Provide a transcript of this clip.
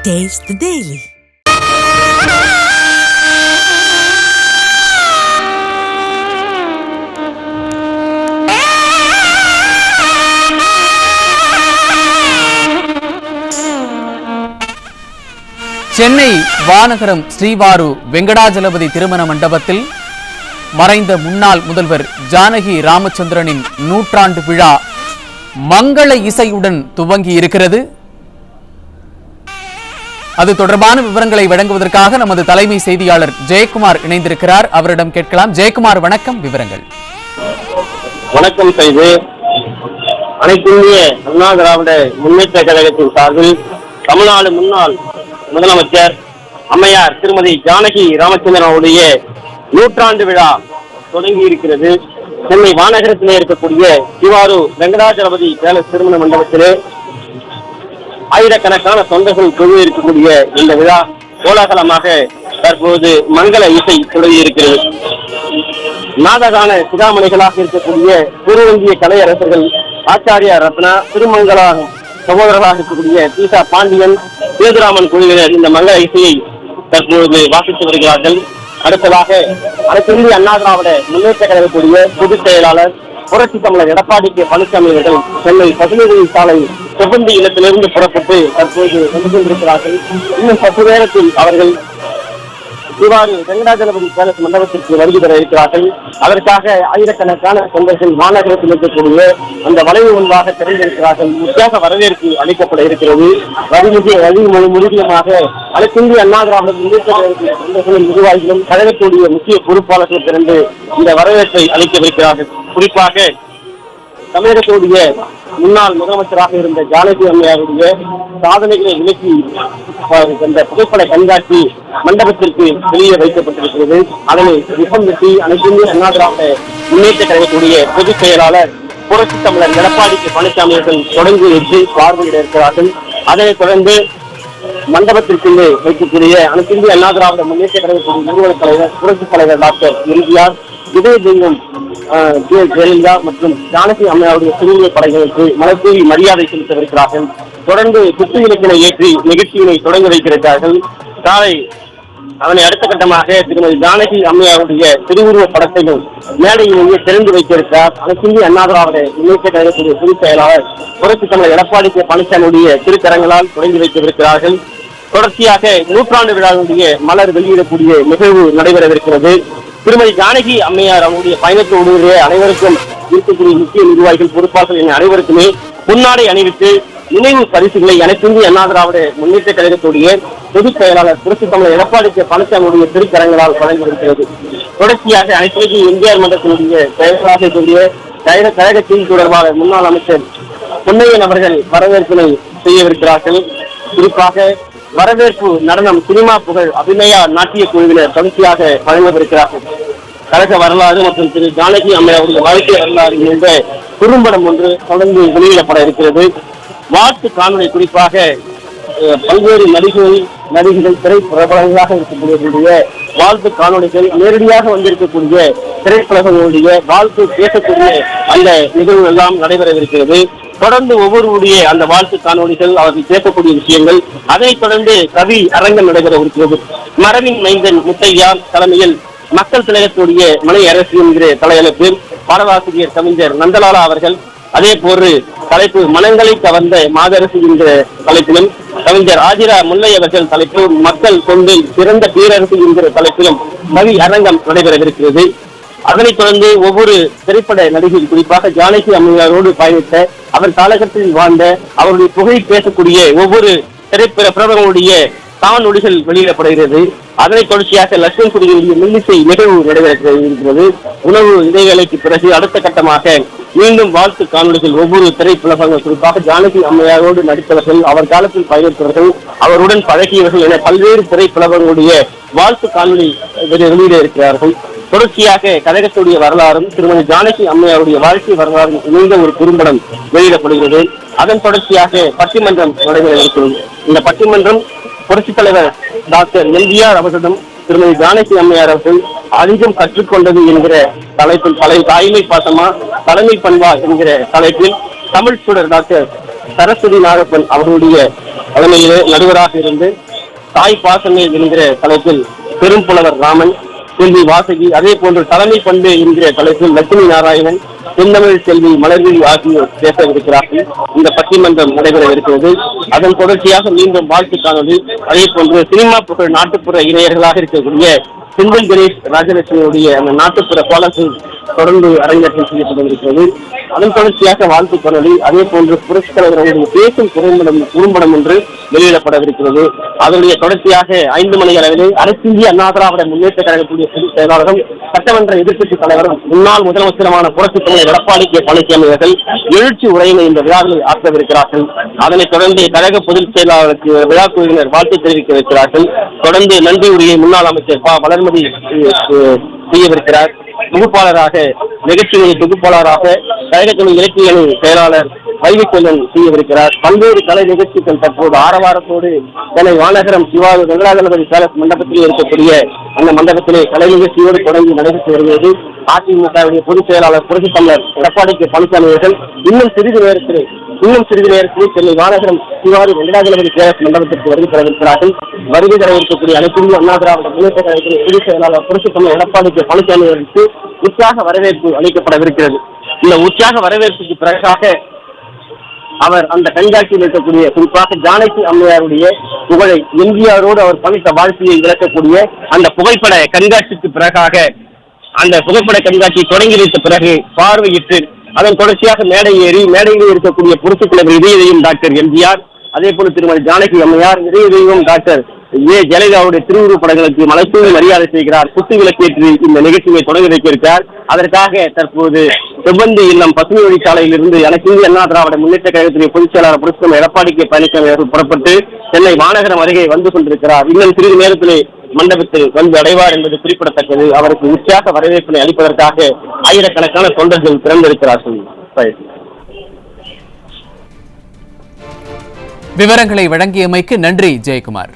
Taste the Daily. Chennai Vanagaram Srivaru Venkatajalapathi திருமண மண்டபத்தில் மறைந்த முன்னாள் முதல்வர் ஜானகி ராமச்சந்திரனின் நூற்றாண்டு விழா மங்கள இசையுடன் துவங்கி இருக்கிறது. அது தொடர்பான விவரங்களை வழங்குவதற்காக நமது தலைமை செய்தியாளர் ஜெயக்குமார் இணைந்திருக்கிறார். அவரிடம் கேட்கலாம். ஜெயக்குமார், வணக்கம். விவரங்கள். வணக்கம் செய்து அனைத்து இந்திய அண்ணா திராவிட முன்னேற்ற கழகத்தின் சார்பில் தமிழ்நாடு முன்னாள் முதலமைச்சர் அம்மையார் திருமதி ஜானகி ராமச்சந்திரன் அவருடைய நூற்றாண்டு விழா தொடங்கி இருக்கிறது. சென்னை வானகரத்திலே இருக்கக்கூடிய சிவாரு வெங்கடாஜலபதி பேலஸ் திருமண மண்டபத்திலே ஆயிரக்கணக்கான தொண்டர்கள் குழு இருக்கக்கூடிய இந்த விழா கோலாகலமாக தற்போது மங்கள இசை தொடங்கி இருக்கிறது. நாடகான சிகாமணிகளாக இருக்கக்கூடிய பூர்வந்திய கலையரசர்கள் ஆச்சாரியா ரத்னா, திருமங்கலா சகோதரர்களாக இருக்கக்கூடிய தீசா பாண்டியன், சேதுராமன் குழுவினர் இந்த மங்கள இசையை தற்போது வாசித்து வருகிறார்கள். அடுத்ததாக அனைத்து இந்திய அண்ணா திராவிட முன்னேற்ற கழகக்கூடிய பொதுச் செயலாளர் புரட்சி தமிழர் எடப்பாடி கே பழனிசாமி அவர்கள் சென்னை பதினேழு சாலை செவ்வந்தி இல்லத்திலிருந்து புறப்பட்டு தற்போது வந்து கொண்டிருக்கிறார்கள். இன்னும் சற்று நேரத்தில் அவர்கள் சிவாரு வெங்கடாஜலபதி பேலஸ் மண்டபத்திற்கு வருகை பெற இருக்கிறார்கள். அதற்காக ஆயிரக்கணக்கான தொண்டர்கள் மாநகரத்தில் இருக்கக்கூடிய அந்த வளைவு முன்பாக திறந்திருக்கிறார்கள். முக்கியாக வரவேற்பு அளிக்கப்பட இருக்கிறது. முழுமையாக அனைத்து இந்திய அண்ணா திராவிட முன்னேற்ற கழகத்தின் தொண்டர்களும் நிர்வாகிகளும் கழகத்துடைய முக்கிய பொறுப்பாளர்கள் திறந்து இந்த வரவேற்பை அளிக்கவிருக்கிறார்கள். குறிப்பாக தமிழகத்துடைய முன்னாள் முதலமைச்சராக இருந்த ஜானகி அம்மையாருடைய சாதனைகளை விலக்கி அந்த புகைப்பட கண்காட்சி மண்டபத்திற்கு வெளியே வைக்கப்பட்டிருக்கிறது. அதனை ரிப்பன் வெட்டி அனைத்து இந்திய அண்ணா திராவிட முன்னேற்ற கழகத்துடைய பொதுச் செயலாளர் புரட்சி தமிழர் எடப்பாடி கே பழனிசாமி அவர்கள் தொடங்கி வைத்து பார்வையிட இருக்கிறார்கள். அதனைத் தொடர்ந்து மண்டபத்திற்குள்ளே வைக்கக்கூடிய அனைத்து இந்திய அண்ணா திராவிட முன்னேற்ற கழகத்துடைய நிறுவன தலைவர் புரட்சி தலைவர் டாக்டர் எம்ஜிஆர், இதய தெய்வம் ஜெயலலிதா மற்றும் ஜானகி அம்மையாருடைய சிறுமிய படைகளுக்கு மலர்தூவி மரியாதை செலுத்தவிருக்கிறார்கள். தொடர்ந்து குத்து இலக்கினை ஏற்றி நிகழ்ச்சியினை தொடங்கி வைத்திருக்கிறார்கள். காலை அதனை அடுத்த கட்டமாக திருமதி ஜானகி அம்மையாருடைய திருவுருவ படத்தையும் மேடையிலேயே திறந்து வைத்திருக்கிறார். அனைத்து இந்திய அண்ணா திராவிட முன்னேற்ற கழகத்துடைய பொதுச் செயலாளர் புரட்சி தமிழர் எடப்பாடி கே பழனிசாமியுடைய திருக்கரங்களால் தொடங்கி வைத்திருக்கிறார்கள். தொடர்ச்சியாக நூற்றாண்டு விழாவுடைய மலர் வெளியிடக்கூடிய நிகழ்வு நடைபெறவிருக்கிறது. திருமதி ஜானகி அம்மையார் அவருடைய பயணத்தோடு அனைவருக்கும் இருக்கக்கூடிய முக்கிய நிர்வாகிகள் பொறுப்பாளர்கள் என அனைவருக்குமே முன்னாடை அணிவித்து நினைவு பரிசுகளை அனைத்து இந்திய அண்ணா திராவிட முன்னேற்ற கழகத்துடைய பொதுச் செயலாளர் புரட்சி தமிழர் எடப்பாடி கே பழனிசாமியுடைய திருக்கரங்களால் வழங்கியிருக்கிறது. தொடர்ச்சியாக அனைத்து எம்ஜிஆர் மன்றத்தினுடைய செயலாளராக இருக்கக்கூடிய கழக செய்தி தொடர்பாளர் முன்னாள் அமைச்சர் பொன்னையன் அவர்கள் வரவேற்பினை செய்யவிருக்கிறார்கள். குறிப்பாக வரவேற்பு நடனம் சினிமா புகழ் அபிநயா நாட்டிய குழுவினர் தொடர்ச்சியாக வழங்கவிருக்கிறார்கள். கழக வரலாறு மற்றும் திரு ஜானகி அம்மையாருடைய வாழ்க்கை வரலாறு என்ற குறும்படம் ஒன்று தொடர்ந்து வெளியிடப்பட இருக்கிறது. வாழ்த்து காணொலி குறிப்பாக பல்வேறு நடிகைகள் திரை பிரபலங்களாக இருக்கக்கூடிய வாழ்த்து காணொலிகள் நேரடியாக வந்திருக்கக்கூடிய திரைப்படங்களுடைய வாழ்த்து பேசக்கூடிய அந்த நிகழ்வு எல்லாம் நடைபெறவிருக்கிறது. தொடர்ந்து ஒவ்வொருவருடைய அந்த வாழ்த்து காணொலிகள், அவர்கள் பேசக்கூடிய விஷயங்கள், அதைத் தொடர்ந்து கவி அரங்கம் நடைபெறவிருக்கிறது. மரபின் மைந்தன் முத்தையா தலைமையில் மக்கள் திலகத்துடைய மலை அரசு என்கிற தலையெழுத்து பாடலாசிரியர் கவிஞர் நந்தலாலா அவர்கள், அதே போன்று தலைப்பு மனங்களை கவர்ந்த மாதரசு என்கிற தலைப்பிலும் கவிஞர் ஆஜிரா முல்லை அவர்கள் தலைப்பு மக்கள் கொண்டு சிறந்த பேரரசு என்கிற தலைப்பிலும் கவி அரங்கம் நடைபெறவிருக்கிறது. அதனைத் தொடர்ந்து ஒவ்வொரு திரைப்பட நடிகை குறிப்பாக ஜானகி அம்மையாரோடு பயணித்த அவர் காலகட்டத்தில் வாழ்ந்த அவருடைய புகழை பேசக்கூடிய ஒவ்வொரு திரைப்பட பிரபலங்களுடைய காணொலிகள் வெளியிடப்படுகிறது. அதனைத் தொடர்ச்சியாக லட்சுமி குடியுடைய மெல்லிசை நிகழ்வு நடைபெறுகிறது. உணவு இடைவேளைக்கு பிறகு அடுத்த கட்டமாக மீண்டும் வாழ்த்து காணொலிகள் ஒவ்வொரு திரைப்படங்கள் குறிப்பாக ஜானகி அம்மையாரோடு நடித்தவர்கள், அவர் காலத்தில் பயணித்தவர்கள், அவருடன் பழகியவர்கள் என பல்வேறு திரைப்படங்களுடைய வாழ்த்து காணொலி வெளியிட இருக்கிறார்கள். தொடர்ச்சியாக கழகத்துடைய வரலாறும் திருமதி ஜானகி அம்மையாருடைய வாழ்க்கை வரலாறும் இணைந்த ஒரு குறும்படம் வெளியிடப்படுகிறது. அதன் தொடர்ச்சியாக பட்டிமன்றம் நடைபெற இருக்கிறது. இந்த பட்டிமன்றம் புரட்சித் தலைவர் டாக்டர் எம்ஜிஆர் அவர்களிடம் திருமதி ஜானகி அம்மையார் அவர்கள் அதிகம் கற்றுக்கொண்டது என்கிற தலைப்பில் தாய்மை பாசமா தலைமை பண்பா என்கிற தலைப்பில் தமிழ் சுடர் டாக்டர் சரஸ்வதி நாகப்பன் அவர்களுடைய தலைமையிலே நடுவராக இருந்து தாய் பாசமே என்கிற தலைப்பில் பெரும்புலவர் ராமன், செல்வி வாசகி, அதே போன்று தலைமை பண்பு என்கிற தலைப்பில் லட்சுமி நாராயணன், செந்தமிழ் செல்வி மலர்விழி ஆகியோர் பேசவிருக்கிறார்கள். இந்த பட்டிமன்றம் நடைபெறவிருக்கிறது. அதன் தொடர்ச்சியாக மீண்டும் வாழ்த்து காணொலி, அதே போன்று சினிமா புகழ் நாட்டுப்புற இளைஞர்களாக இருக்கக்கூடிய செந்தில் கணேஷ் ராஜலட்சுமியுடைய அந்த நாட்டுப்புற பாடல்கள் தொடர்ந்து அரங்கேற்றம் செய்யப்பட்டிருக்கிறது. அதன் தொடர்ச்சியாக வாழ்த்து காணொலி, அதே போன்று புரட்சித் தலைவர்களுடைய பேசும் குறும்படம் ஒன்று வெளியிடப்படவிருக்கிறது. அதனுடைய தொடர்ச்சியாக 5 மணி அளவிலே அனைத்து இந்திய அண்ணா திராவிட முன்னேற்ற கழகத்துடைய பொதுச் செயலாளரும் சட்டமன்ற எதிர்க்கட்சி தலைவரும் முன்னாள் முதலமைச்சருமான புரட்சித் தலைவர் எடப்பாடி கே பழனிசாமி அவர்கள் எழுச்சி உரையினை இந்த விழாவில் ஆற்றவிருக்கிறார்கள். அதனைத் தொடர்ந்து கழக பொதுச் செயலாளருக்கு விழா குழுவினர் வாழ்த்து தெரிவிக்கவிருக்கிறார்கள். தொடர்ந்து நன்றி உரையை முன்னாள் அமைச்சர் வளர்மதி செய்யவிருக்கிறார். தொகுப்பாளராக நிகழ்ச்சிகளின் தொகுப்பாளராக கழகத்தின் இலக்கிய அணி செயலாளர் வைகச்செல்வன் செய்யவிருக்கிறார். பல்வேறு கலை நிகழ்ச்சிகள் தற்போது ஆரவாரத்தோடு சென்னை மாநகரம் சிவாஜி வெங்கடாஜலபதி பேலஸ் மண்டபத்தில் இருக்கக்கூடிய அந்த மண்டபத்திலே கலை நிகழ்ச்சியோடு தொடங்கி நடைபெற்று வருகிறது. அதிமுகவுடைய பொதுச் செயலாளர் புரட்சித் தலைவர் எடப்பாடி கே பழனிசாமி அவர்கள் இன்னும் சிறிது நேரத்தில் சென்னை மாநகரம் சிவாஜி வெங்கடாஜலபதி பேலஸ் மண்டபத்திற்கு வருகை தரவிருக்கிறார்கள். வருகை தர இருக்கக்கூடிய அனைத்து இந்திய அண்ணா திராவிட முன்னேற்ற கழகத்தின் பொதுச் செயலாளர் புரட்சித் தலைவர் எடப்பாடி கே பழனிசாமி அவர்களுக்கு உற்சாக வரவேற்பு அளிக்கப்படவிருக்கிறது. இந்த உற்சாக வரவேற்புக்கு பிறகாக அவர் அந்த கண்காட்சியில் இருக்கக்கூடிய குறிப்பாக ஜானகி அம்மையாருடைய புகழை எம்ஜிஆரோடு அவர் பணித்த வாழ்க்கையை விளக்கக்கூடிய அந்த புகைப்பட கண்காட்சிக்கு பிறகாக அந்த புகைப்பட கண்காட்சி தொடங்கி வைத்த பிறகு பார்வையிட்டு அதன் தொடர்ச்சியாக மேடை ஏறி மேடையில் இருக்கக்கூடிய புரட்சித் தலைவர் இதய தெய்வம் டாக்டர் எம்ஜிஆர், அதே போல திருமதி ஜானகி அம்மையார், இதய தெய்வம் டாக்டர் ஜெயலலிதாவுடைய திருவுருவப் படங்களுக்கு மலர்தூவி மரியாதை செய்கிறார். குத்து விளக்கேற்றி இந்த நிகழ்ச்சியை தொடங்கி வைக்க இருக்கிறார். அதற்காக தற்போது செவ்வந்தி இல்லம் பசுமை வழிச்சாலையில் இருந்து அனைத்து இந்திய அண்ணா திராவிட முன்னேற்ற கழகத்தின் பொதுச் செயலாளர் புரட்சித் தலைவர் எடப்பாடி கே பழனிசாமி அவர்கள் புறப்பட்டு சென்னை மாநகரம் அருகே வந்து கொண்டிருக்கிறார். இன்னும் சிறிது நேரத்திலே மண்டபத்தில் வந்து அடைவார் என்பது குறிப்பிடத்தக்கது. அவருக்கு உற்சாக வரவேற்பினை அளிப்பதற்காக ஆயிரக்கணக்கான தொண்டர்கள் திறந்திருக்கிறார்கள். விவரங்களை வழங்கியமைக்கு நன்றி ஜெயக்குமார்.